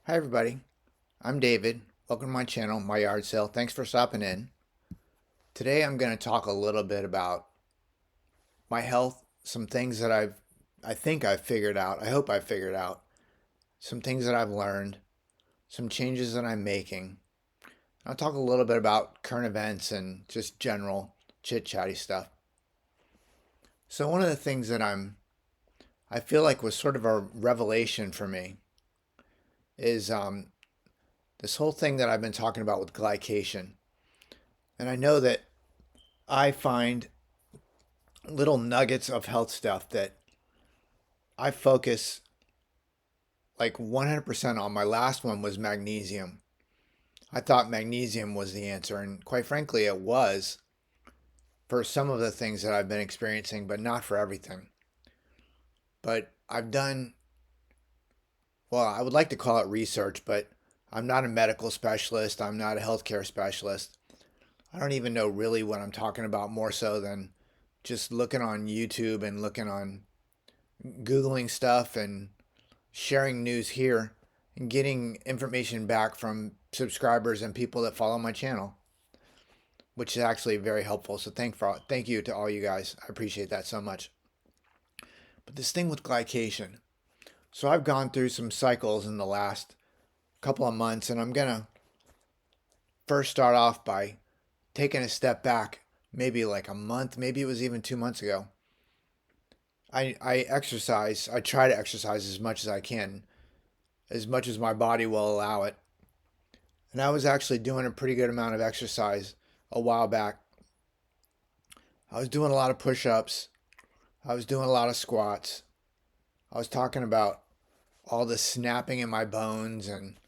Hi everybody, I'm David. Welcome to my channel, My Yard Sale. Thanks for stopping in. Today I'm going to talk a little bit about my health, some things that I think I've figured out. I hope I've figured out. Some things that I've learned, some changes that I'm making. I'll talk a little bit about current events and just general chit-chatty stuff. So one of the things that I feel like was sort of a revelation for me is this whole thing that I've been talking about with glycation. And I know that I find little nuggets of health stuff that I focus like 100% on. My last one was magnesium. I thought magnesium was the answer, and quite frankly, it was for some of the things that I've been experiencing, but not for everything. But I've done, well, I would like to call it research, but I'm not a medical specialist. I'm not a healthcare specialist. I don't even know really what I'm talking about more so than just looking on YouTube and looking on Googling stuff and sharing news here and getting information back from subscribers and people that follow my channel, which is actually very helpful. So thank you to all you guys. I appreciate that so much. But this thing with glycation. So I've gone through some cycles in the last couple of months, and I'm gonna first start off by taking a step back, maybe like a month, maybe it was even 2 months ago. I exercise. I try to exercise as much as I can, as much as my body will allow it. And I was actually doing a pretty good amount of exercise a while back. I was doing a lot of push ups, I was doing a lot of squats. I was talking about all the snapping in my bones and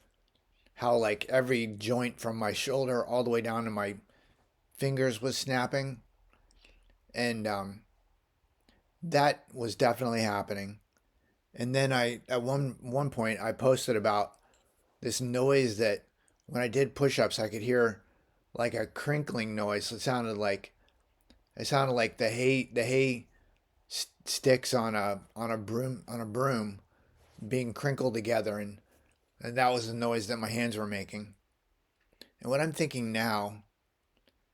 how, like, every joint from my shoulder all the way down to my fingers was snapping. And that was definitely happening. And then at one point, I posted about this noise that when I did push ups, I could hear like a crinkling noise. It sounded like the hay sticks on a broom being crinkled together, and that was the noise that my hands were making. And what I'm thinking now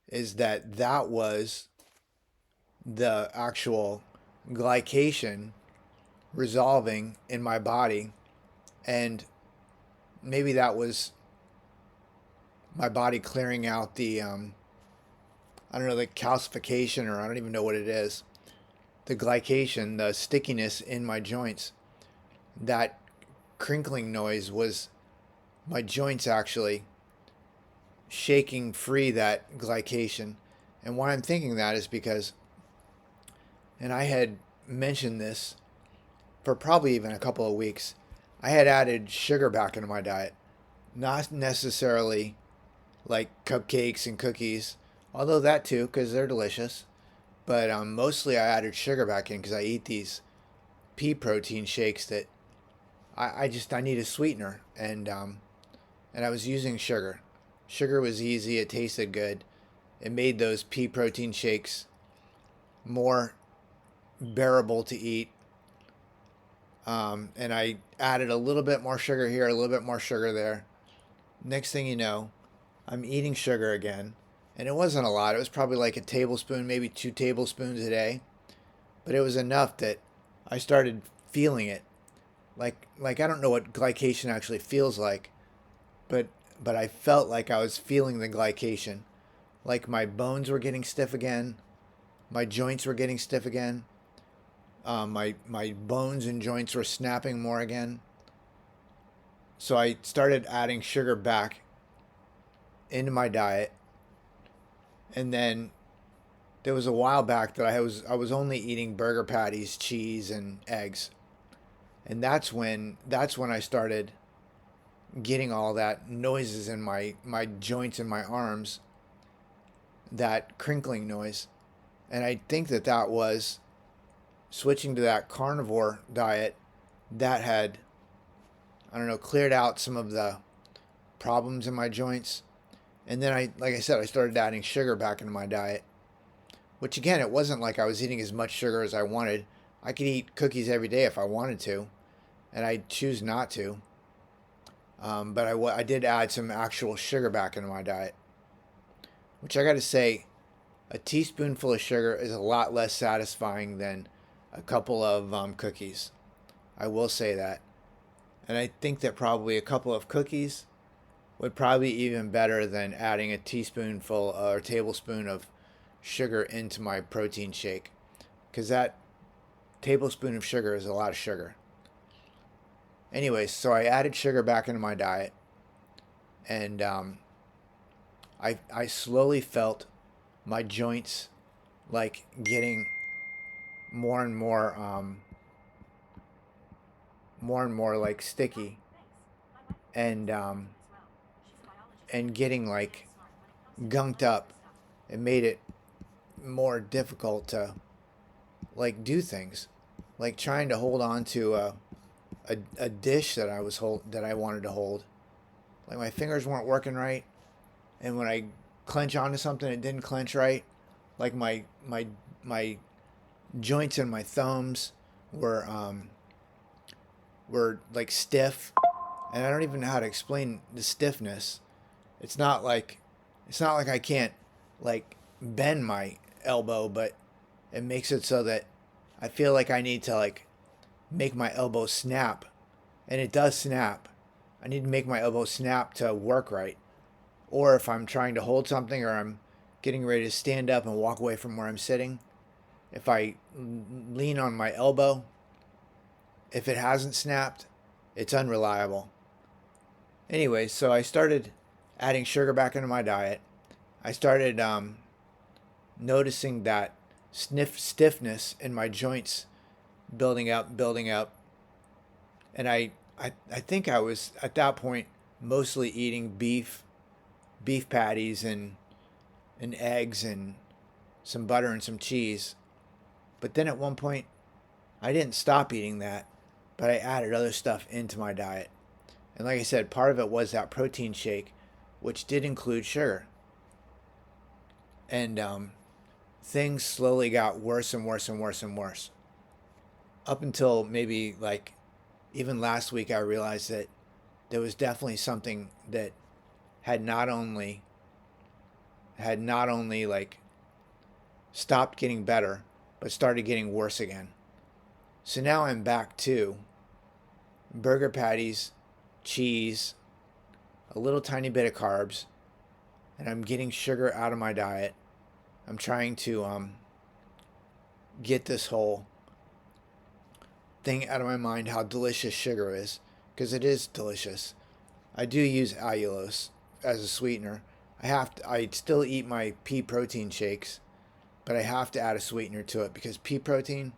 is that that was the actual glycation resolving in my body, and maybe that was my body clearing out the I don't know, the calcification, or I don't even know what it is, the glycation, the stickiness in my joints. That crinkling noise was my joints actually shaking free that glycation. And why I'm thinking that is because, and I had mentioned this for probably even a couple of weeks, I had added sugar back into my diet. Not necessarily like cupcakes and cookies, although that too, because they're delicious. But mostly I added sugar back in because I eat these pea protein shakes that I need a sweetener, and I was using sugar. Sugar was easy. It tasted good. It made those pea protein shakes more bearable to eat. And I added a little bit more sugar here, a little bit more sugar there. Next thing you know, I'm eating sugar again. And it wasn't a lot. It was probably like a tablespoon, maybe 2 tablespoons a day. But it was enough that I started feeling it. Like I don't know what glycation actually feels like, but but I felt like I was feeling the glycation. Like my bones were getting stiff again, my joints were getting stiff again, my bones and joints were snapping more again. So I started adding sugar back into my diet, and then there was a while back that I was only eating burger patties, cheese, and eggs, and that's when I started getting all that noises in my joints and my arms, that crinkling noise. And I think that that was switching to that carnivore diet that had, I don't know, cleared out some of the problems in my joints. And then like I said, I started adding sugar back into my diet, which again, it wasn't like I was eating as much sugar as I wanted. I could eat cookies every day if I wanted to, and I choose not to. But I did add some actual sugar back into my diet, which I got to say, a teaspoonful of sugar is a lot less satisfying than a couple of cookies. I will say that. And I think that probably a couple of cookies would probably be even better than adding a teaspoonful or tablespoon of sugar into my protein shake. Because that tablespoon of sugar is a lot of sugar. Anyways, so I added sugar back into my diet. And I slowly felt my joints like getting more and more like sticky, and getting like gunked up. It made it more difficult to like do things, like trying to hold on to a dish that I wanted to hold. Like my fingers weren't working right, and when I clench onto something, it didn't clench right. Like my joints and my thumbs were like stiff, and I don't even know how to explain the stiffness. It's not like I can't like bend my elbow, but it makes it so that I feel like I need to like make my elbow snap, and it does snap. I need to make my elbow snap to work right. Or if I'm trying to hold something, or I'm getting ready to stand up and walk away from where I'm sitting, if I lean on my elbow, if it hasn't snapped, it's unreliable. Anyway, so I started adding sugar back into my diet. I started noticing that stiffness in my joints building up. And I think I was at that point mostly eating beef patties and eggs and some butter and some cheese. But then at one point, I didn't stop eating that, but I added other stuff into my diet. And like I said, part of it was that protein shake, which did include sugar. And things slowly got worse and worse and worse and worse. Up until maybe like even last week, I realized that there was definitely something that had not only like stopped getting better, but started getting worse again. So now I'm back to burger patties, cheese, a little tiny bit of carbs, and I'm getting sugar out of my diet. I'm trying to get this whole thing out of my mind how delicious sugar is, because it is delicious. I do use allulose as a sweetener. I still eat my pea protein shakes, but I have to add a sweetener to it because pea protein,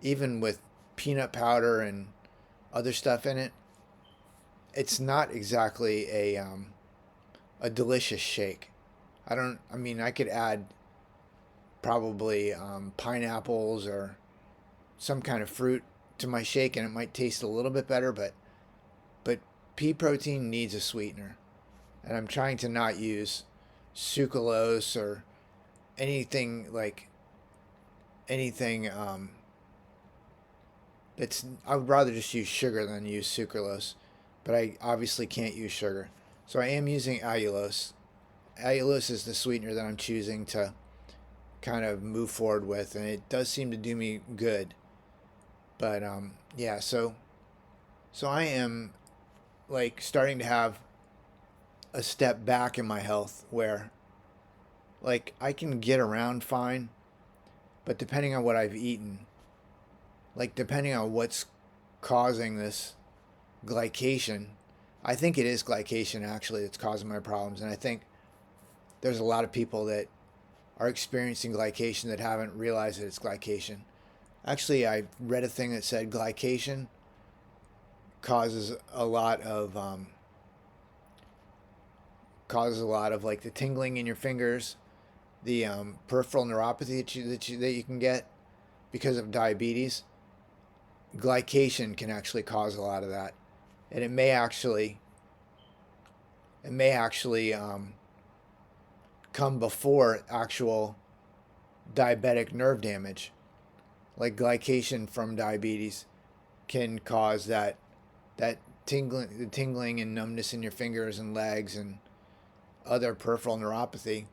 even with peanut powder and other stuff in it, it's not exactly a delicious shake. I mean, I could add probably pineapples or some kind of fruit to my shake, and it might taste a little bit better. But pea protein needs a sweetener, and I'm trying to not use sucralose or anything like anything. I would rather just use sugar than use sucralose, but I obviously can't use sugar, so I am using allulose. Allulose is the sweetener that I'm choosing to kind of move forward with, and it does seem to do me good. But yeah, so I am like starting to have a step back in my health where like I can get around fine, but depending on what I've eaten, like depending on what's causing this glycation, I think it is glycation actually that's causing my problems, and I think there's a lot of people that are experiencing glycation that haven't realized that it's glycation. Actually, I read a thing that said glycation causes a lot of like the tingling in your fingers, the peripheral neuropathy that you can get because of diabetes. Glycation can actually cause a lot of that, and it may actually come before actual diabetic nerve damage. Like glycation from diabetes can cause that tingling and numbness in your fingers and legs and other peripheral neuropathy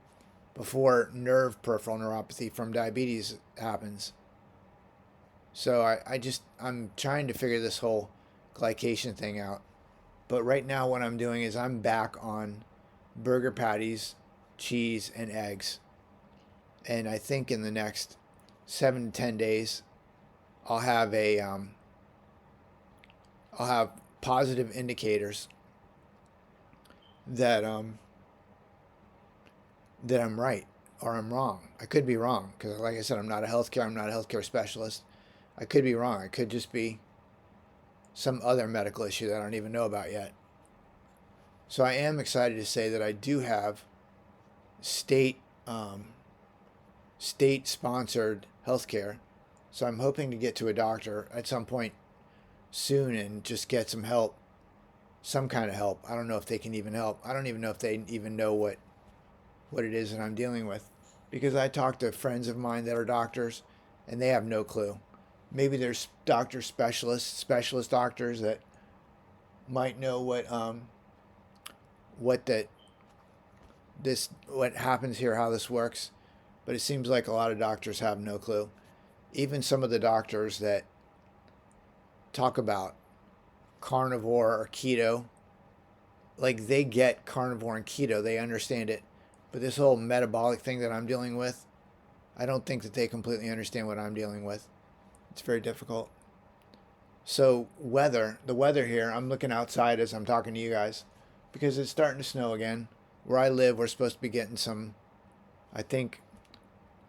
before nerve peripheral neuropathy from diabetes happens. So I'm trying to figure this whole glycation thing out. But right now what I'm doing is I'm back on burger patties, cheese, and eggs. And I think in the next 7 to 10 days, I'll have I'll have positive indicators that that I'm right or I'm wrong. I could be wrong because, like I said, I'm not a healthcare specialist. I could be wrong. I could just be some other medical issue that I don't even know about yet. So I am excited to say that I do have state state sponsored healthcare. So I'm hoping to get to a doctor at some point soon and just get some help, some kind of help. I don't know if they can even help. I don't even know if they even know what it is that I'm dealing with, because I talk to friends of mine that are doctors and they have no clue. Maybe there's specialist doctors that might know what happens here, how this works, but it seems like a lot of doctors have no clue. Even some of the doctors that talk about carnivore or keto, like they get carnivore and keto, they understand it, but this whole metabolic thing that I'm dealing with, I don't think that they completely understand what I'm dealing with. It's very difficult. So the weather here, I'm looking outside as I'm talking to you guys because it's starting to snow again. Where I live, we're supposed to be getting some, I think,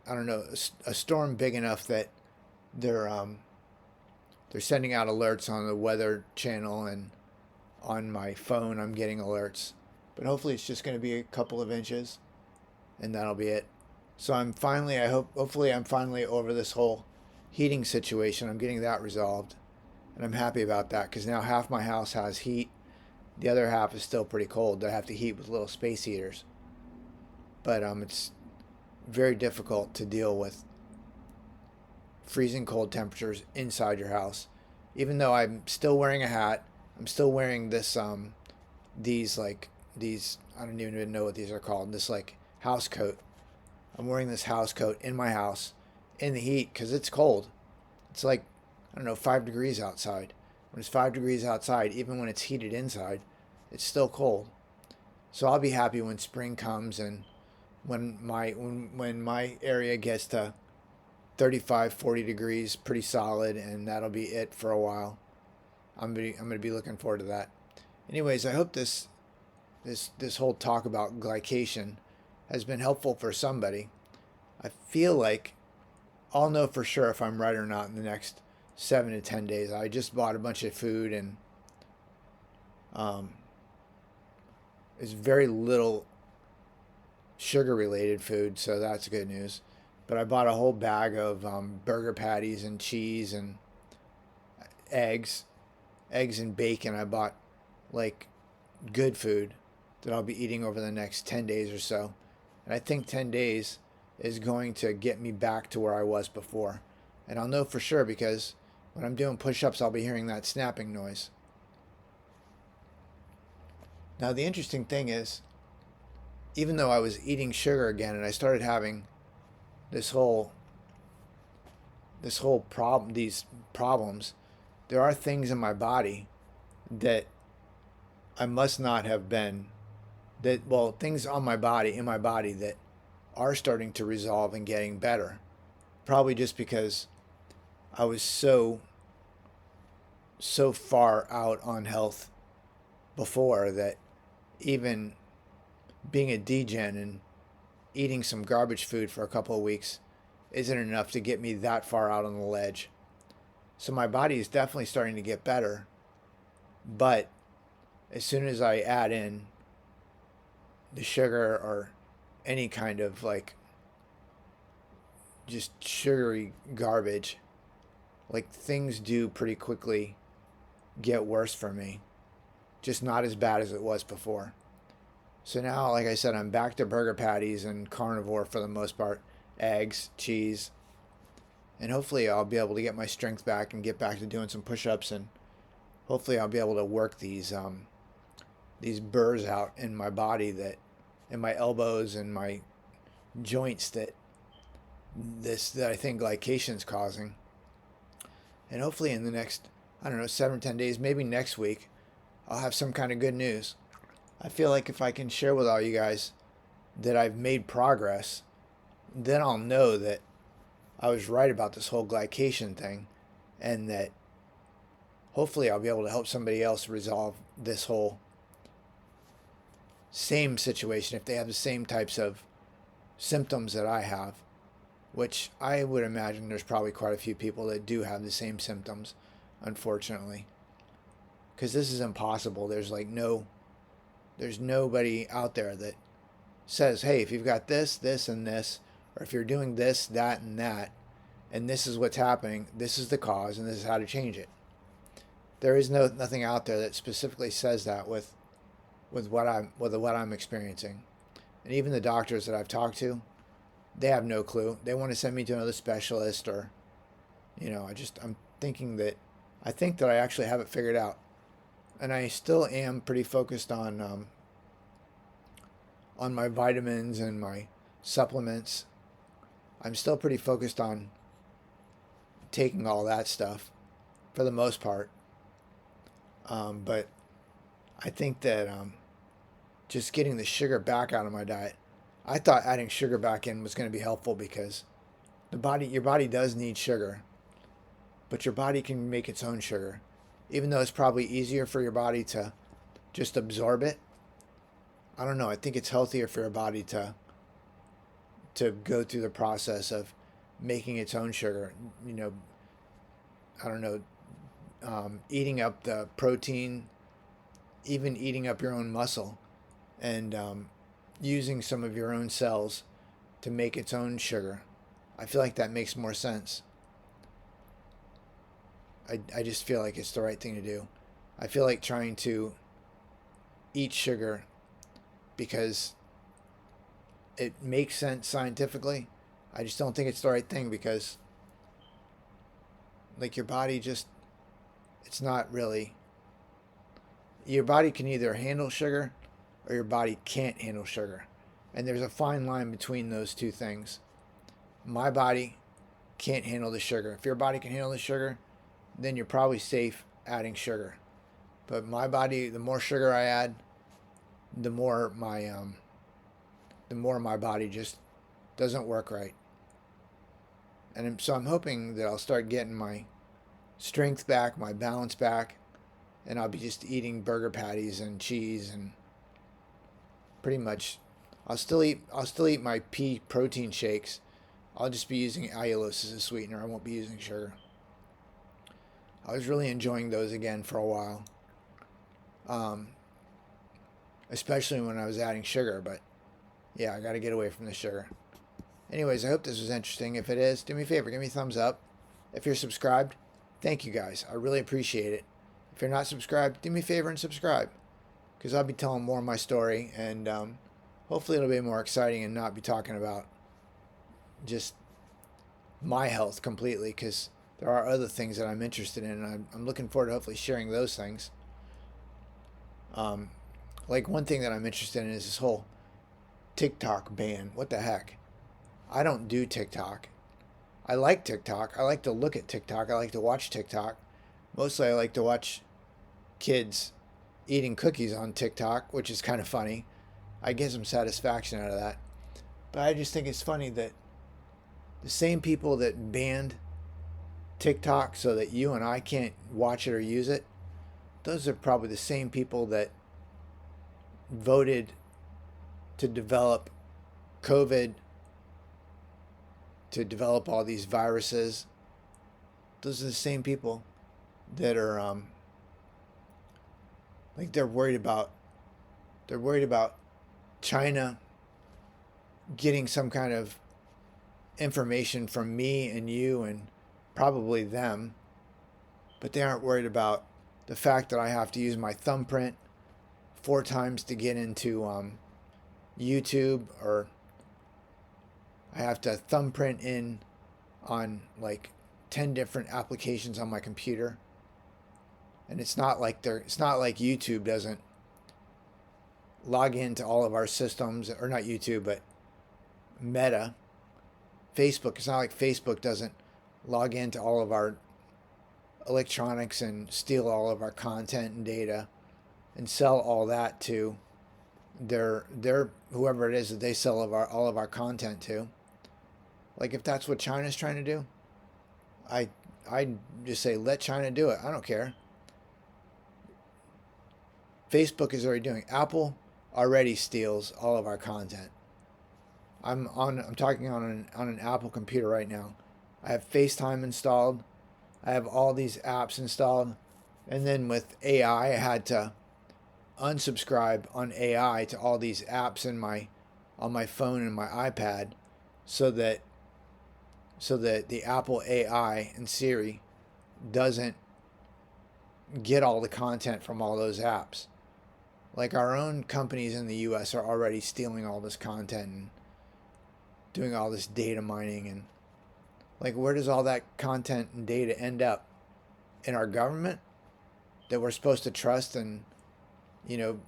I don't know, a storm big enough that they're sending out alerts on the weather channel, and on my phone I'm getting alerts. But hopefully it's just going to be a couple of inches and that'll be it. So hopefully I'm finally over this whole heating situation. I'm getting that resolved. And I'm happy about that because now half my house has heat. The other half is still pretty cold. I have to heat with little space heaters. But it's very difficult to deal with freezing cold temperatures inside your house. Even though I'm still wearing a hat, I'm still wearing these I don't even know what these are called. This like house coat. I'm wearing this house coat in my house in the heat because it's cold. It's like, I don't know, 5 degrees outside. When it's 5 degrees outside, even when it's heated inside, it's still cold. So I'll be happy when spring comes and when my area gets to 35, 40 degrees, pretty solid, and that'll be it for a while. I'm gonna be looking forward to that. Anyways, I hope this whole talk about glycation has been helpful for somebody. I feel like I'll know for sure if I'm right or not in the next 7 to 10 days. I just bought a bunch of food and it's very little sugar related food, so that's good news. But I bought a whole bag of burger patties and cheese and eggs and bacon. I bought like good food that I'll be eating over the next 10 days or so. And I think 10 days is going to get me back to where I was before. And I'll know for sure because when I'm doing push-ups, I'll be hearing that snapping noise. Now, the interesting thing is, even though I was eating sugar again and I started having these problems, there are things in my body that I must not have been, things in my body that are starting to resolve and getting better. Probably just because I was so far out on health before that even being a degen and eating some garbage food for a couple of weeks isn't enough to get me that far out on the ledge. So my body is definitely starting to get better. But as soon as I add in the sugar or any kind of like just sugary garbage, like things do pretty quickly get worse for me. Just not as bad as it was before. So now, like I said, I'm back to burger patties and carnivore for the most part, eggs, cheese, and hopefully I'll be able to get my strength back and get back to doing some push-ups and hopefully I'll be able to work these burrs out in my body, that in my elbows and my joints, that I think glycation is causing. And hopefully in the next, I don't know, 7 or 10 days, maybe next week, I'll have some kind of good news. I feel like if I can share with all you guys that I've made progress, then I'll know that I was right about this whole glycation thing, and that hopefully I'll be able to help somebody else resolve this whole same situation if they have the same types of symptoms that I have, which I would imagine there's probably quite a few people that do have the same symptoms, unfortunately. Because this is impossible. There's nobody out there that says, hey, if you've got this, this, and this, or if you're doing this, that, and that, and this is what's happening, this is the cause, and this is how to change it. There is nothing out there that specifically says that with what I'm experiencing. And even the doctors that I've talked to, they have no clue. They want to send me to another specialist, or I'm thinking that I think that I actually have it figured out. And I still am pretty focused on my vitamins and my supplements. I'm still pretty focused on taking all that stuff for the most part. But I think that just getting the sugar back out of my diet, I thought adding sugar back in was going to be helpful, because your body does need sugar, but your body can make its own sugar. Even though it's probably easier for your body to just absorb it, I don't know. I think it's healthier for your body to go through the process of making its own sugar. I don't know, eating up the protein, even eating up your own muscle, and using some of your own cells to make its own sugar. I feel like that makes more sense. I just feel like it's the right thing to do. I feel like trying to eat sugar because it makes sense scientifically. I just don't think it's the right thing, because like your body it's not really, your body can either handle sugar or your body can't handle sugar. And there's a fine line between those two things. My body can't handle the sugar. If your body can handle the sugar, then you're probably safe adding sugar. But my body, the more sugar I add, the more my body just doesn't work right. And so I'm hoping that I'll start getting my strength back, my balance back, and I'll be just eating burger patties and cheese, and pretty much I'll still eat my pea protein shakes. I'll just be using allulose as a sweetener. I won't be using sugar. I was really enjoying those again for a while, especially when I was adding sugar. But yeah, I got to get away from the sugar. Anyways, I hope this was interesting. If it is, do me a favor, give me a thumbs up. If you're subscribed, thank you guys. I really appreciate it. If you're not subscribed, do me a favor and subscribe, because I'll be telling more of my story, and hopefully it'll be more exciting and not be talking about just my health completely, because there are other things that I'm interested in, and I'm looking forward to hopefully sharing those things. Like one thing that I'm interested in is this whole TikTok ban. What the heck? I don't do TikTok. I like TikTok. I like to look at TikTok. I like to watch TikTok. Mostly I like to watch kids eating cookies on TikTok, which is kind of funny. I get some satisfaction out of that. But I just think it's funny that the same people that banned TikTok so that you and I can't watch it or use it, those are probably the same people that voted to develop COVID, to develop all these viruses. Those are the same people that are like they're worried about China getting some kind of information from me and you and probably them, but they aren't worried about the fact that I have to use my thumbprint 4 times to get into YouTube, or I have to thumbprint in on like 10 different applications on my computer. And it's not like YouTube doesn't log into all of our systems, or not YouTube, but Meta, Facebook. It's not like Facebook doesn't log into all of our electronics and steal all of our content and data and sell all that to their whoever it is that they sell all of our content to. Like, if that's what China's trying to do, I I just say let China do it. I don't care. Facebook is already doing. Apple already steals all of our content. I'm talking on an Apple computer right now. I have FaceTime installed. I have all these apps installed, and then with AI, I had to unsubscribe on AI to all these apps in my on my phone and my iPad, so that the Apple AI and Siri doesn't get all the content from all those apps. Like, our own companies in the US are already stealing all this content and doing all this data mining, and like, where does all that content and data end up? In our government that we're supposed to trust and,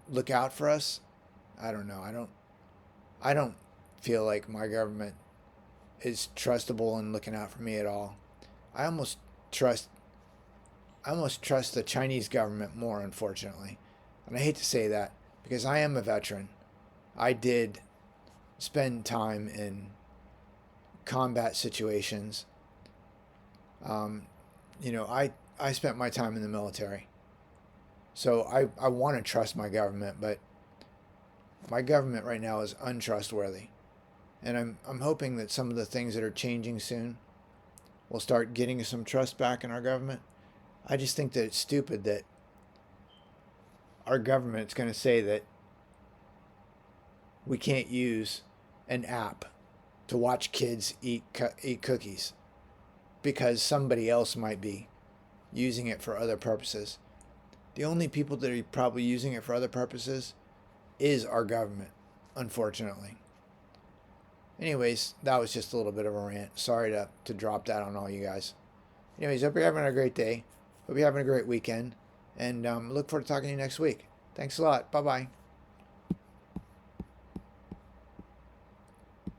look out for us? I don't know. I don't feel like my government is trustable and looking out for me at all. I almost trust I almost trust the Chinese government more, unfortunately. And I hate to say that because I am a veteran. I did spend time in combat situations. Um, I spent my time in the military. So I want to trust my government, but my government right now is untrustworthy. And I'm hoping that some of the things that are changing soon will start getting some trust back in our government. I just think that it's stupid that our government's going to say that we can't use an app to watch kids eat cookies because somebody else might be using it for other purposes. The only people that are probably using it for other purposes is our government, unfortunately. Anyways, that was just a little bit of a rant. Sorry to drop that on all you guys. Anyways, hope you're having a great day. Hope you're having a great weekend. And look forward to talking to you next week. Thanks a lot. Bye-bye.